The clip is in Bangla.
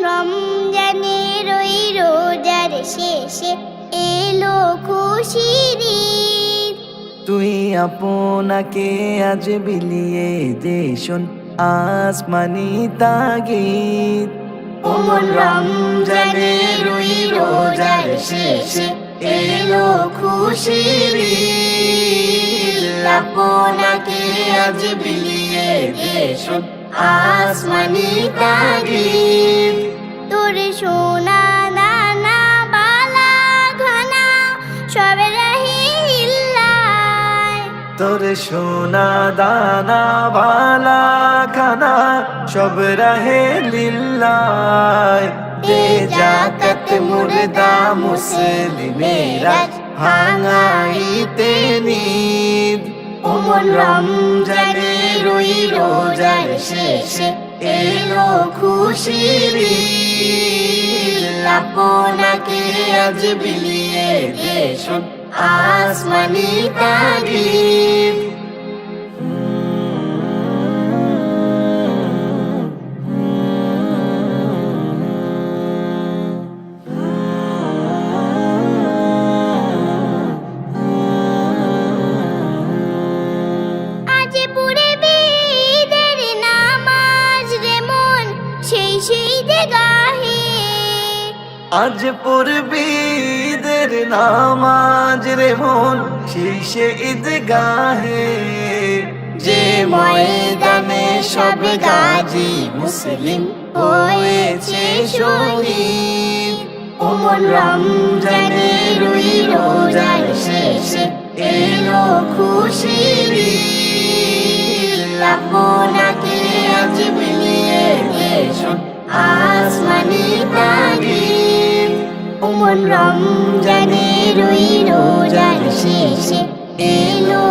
রমজানের ওই রোজার শেষে এলো খুশির ঈদ। তুই আপনাকে আজ বিলিয়ে দে শোন আসমানি তাগিদ। রমজানের ওই রোজার শেষে এলো খুশির ঈদ। আপনাকে আজ বিলিয়ে দে শোন আসমানি তাগিদ। তোর সোনা দানা বালা ঘনা সব রহিল্লায়, তোর সোনা দানা ভালা খানা সব রহে লিল্লাহ। দে জাকাত মুর্দা মুসলিমেরা ভাঙাইতে নিদ। রমজানের ওই রোজার শেষে এলো খুশির ঈদ। আপনাকে আজ বিলিয়ে দে শোন আসমানি তাগিদ। আজ পড়বে ঈদের নামাজ রে মন সেই ঈদগাহে। আজ পড়বি ঈদের নামাজ রে মন সেই ঈদগাহে। যে ময়দানে সব গাজী মুসলিম হয়েছে শহীদ। রমজানের ওই রোজার শেষে এলো খুশির ঈদ। আপনাকে আজ বিলিয়ে দে শোন আসমানি তাগিদ। রমজানের ওই রোজার শেষে এলো